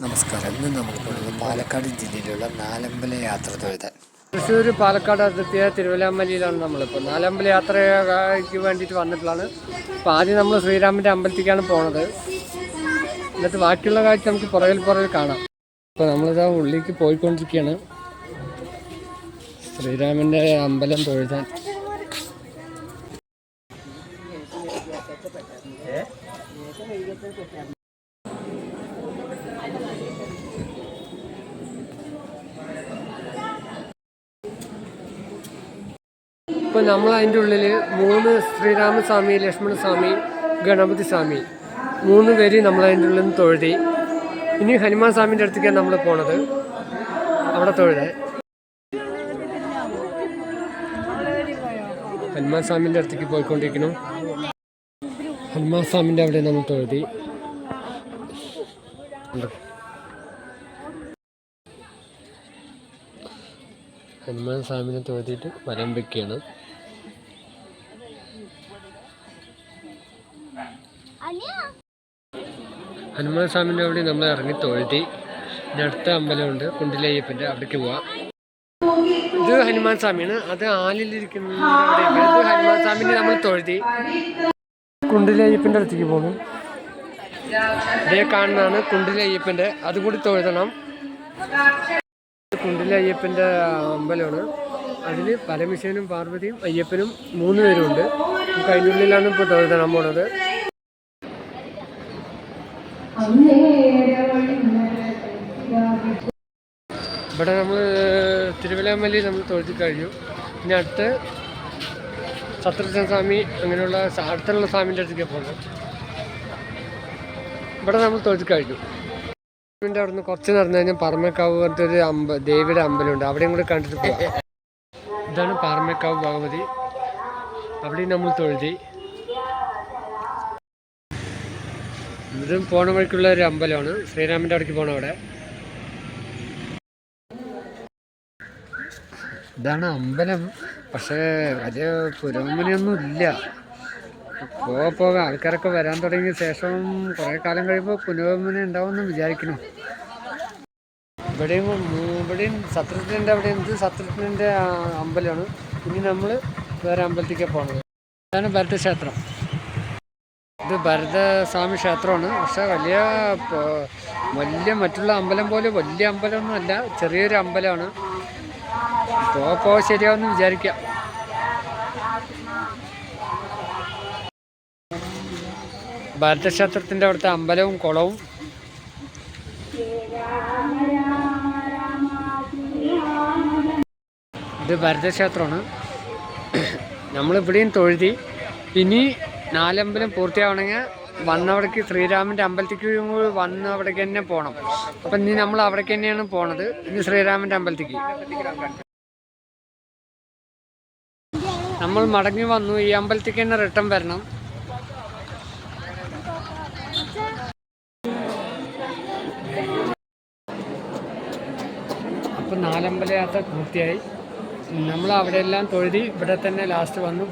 നമസ്കാരം. ഇന്ന് നമ്മളിപ്പോൾ പാലക്കാട് ജില്ലയിലുള്ള നാലമ്പല യാത്ര തൊഴുതാൻ. തൃശ്ശൂർ പാലക്കാട് അതിർത്തിയായ തിരുവല്ലാമലയിലാണ് നമ്മളിപ്പോൾ. നാലമ്പല യാത്രയ്ക്ക് വേണ്ടിയിട്ട് വന്നിട്ടുള്ളതാണ്. അപ്പോൾ ആദ്യം നമ്മൾ ശ്രീരാമൻ്റെ അമ്പലത്തിലേക്കാണ് പോണത്. എന്നിട്ട് ബാക്കിയുള്ള കാഴ്ച നമുക്ക് പുറകിൽ കാണാം. അപ്പോൾ നമ്മളിതാ ഉള്ളിലേക്ക് പോയിക്കൊണ്ടിരിക്കുകയാണ് ശ്രീരാമൻ്റെ അമ്പലം തൊഴുതാൻ. ഇപ്പോൾ നമ്മൾ അതിൻ്റെ ഉള്ളിൽ 3 ശ്രീരാമസ്വാമി, ലക്ഷ്മണസ്വാമി, ഗണപതി സ്വാമി 3 പേര് നമ്മൾ അതിൻ്റെ ഉള്ളിൽ നിന്ന് തൊഴുതി. ഇനി ഹനുമാൻ സ്വാമിൻ്റെ അടുത്തേക്കാണ് നമ്മൾ പോണത്. അവിടെ തൊഴുതാൻ ഹനുമാൻ സ്വാമിൻ്റെ അടുത്തേക്ക് പോയിക്കൊണ്ടിരിക്കുന്നു. ഹനുമാൻ സ്വാമിൻ്റെ അവിടെ നമ്മൾ തൊഴുതി. ഹനുമാൻ സ്വാമിനെ തൊഴുതിയിട്ട് വലം വെക്കുകയാണ്. ഹനുമാൻ സ്വാമിൻ്റെ അവിടെ നമ്മൾ ഇറങ്ങി തൊഴുതി. ഇനി അടുത്ത അമ്പലമുണ്ട് കുണ്ടിലയ്യപ്പൻ്റെ, അവിടേക്ക് പോവാം. ഇത് ഹനുമാൻ സ്വാമിയാണ്. അത് ആലിലിരിക്കുന്ന ഇത് ഹനുമാൻ സ്വാമിനെ നമ്മൾ തൊഴുതി. കുണ്ടിലയ്യപ്പൻ്റെ അടുത്തേക്ക് പോകുന്നു. ഇതേ കാണുന്നതാണ് കുണ്ടിലയ്യപ്പൻ്റെ, അതുകൂടി തൊഴുതണം. കുണ്ടിലയ്യപ്പൻ്റെ അമ്പലമാണ്. അതിൽ പരമശിവനും പാർവതിയും അയ്യപ്പനും 3 പേരുണ്ട്. നമുക്ക് അതിനുള്ളിലാണ് ഇപ്പോൾ തൊഴുതാൻ പോണത്. ഇവിടെ നമ്മൾ തിരുവല്ലാമലയിൽ നമ്മൾ തൊഴുതി കഴിഞ്ഞു. പിന്നെ അടുത്ത് ശത്രുഘ്ന സ്വാമി അങ്ങനെയുള്ള അടുത്തുള്ള സ്വാമിൻ്റെ അടുത്തേക്ക് പോകുന്നത്. ഇവിടെ നമ്മൾ തൊഴുതി കഴിഞ്ഞു. അവിടെ നിന്ന് കുറച്ച് നടന്നു കഴിഞ്ഞാൽ പാറമേക്കാവ് പോലത്തെ ഒരു ദേവിയുടെ അമ്പലമുണ്ട്. അവിടെയും കൂടെ കണ്ടിട്ട് പോകാം. ഇതാണ് പാറമേക്കാവ് ഭഗവതി. അവിടെയും നമ്മൾ തൊഴുതി. ഇതും പോണ വഴിക്കുള്ള ഒരു അമ്പലമാണ്. ശ്രീരാമൻ്റെ അവിടേക്ക് പോകണം. അവിടെ ഇതാണ് അമ്പലം. പക്ഷേ വലിയ പുരോഗമനയൊന്നും ഇല്ല. പോകെ ആൾക്കാരൊക്കെ വരാൻ തുടങ്ങിയ ശേഷം കുറേ കാലം കഴിയുമ്പോൾ പുരോഗമനം ഉണ്ടാവുമെന്ന് വിചാരിക്കുന്നു. ഇവിടെയും ശത്രുഘ്നൻ്റെ അവിടെ ശത്രുഘ്നൻ്റെ അമ്പലമാണ്. ഇനി നമ്മൾ വേറെ അമ്പലത്തേക്ക് പോകുന്നത്. ഇതാണ് ഭരതക്ഷേത്രം. ഇത് ഭരതസ്വാമി ക്ഷേത്രമാണ്. പക്ഷെ വലിയ മറ്റുള്ള അമ്പലം പോലെ വലിയ അമ്പലമൊന്നും അല്ല, ചെറിയൊരു അമ്പലമാണ്. പോകെ ശരിയാവുമെന്ന് വിചാരിക്കാം. ഭരതക്ഷേത്രത്തിൻ്റെ അവിടുത്തെ അമ്പലവും കുളവും. ഇത് ഭരതക്ഷേത്രമാണ്. നമ്മളിവിടെയും തൊഴുതി. ഇനി 4 അമ്പലം പൂർത്തിയാവണമെങ്കിൽ വന്നവിടേക്ക് ശ്രീരാമൻ്റെ അമ്പലത്തേക്ക് വന്നവിടേക്ക് തന്നെ പോകണം. അപ്പം ഇനി നമ്മൾ അവിടേക്ക് തന്നെയാണ് പോണത്. ഇനി ശ്രീരാമൻ്റെ അമ്പലത്തേക്ക് നമ്മൾ മടങ്ങി വന്നു. ഈ അമ്പലത്തേക്ക് തന്നെ റിട്ടേൺ വരണം. അപ്പം 4 അമ്പല യാത്ര പൂർത്തിയായി. നമ്മൾ അവിടെയെല്ലാം തൊഴുതി. ഇവിടെ തന്നെ ലാസ്റ്റ് വന്നു.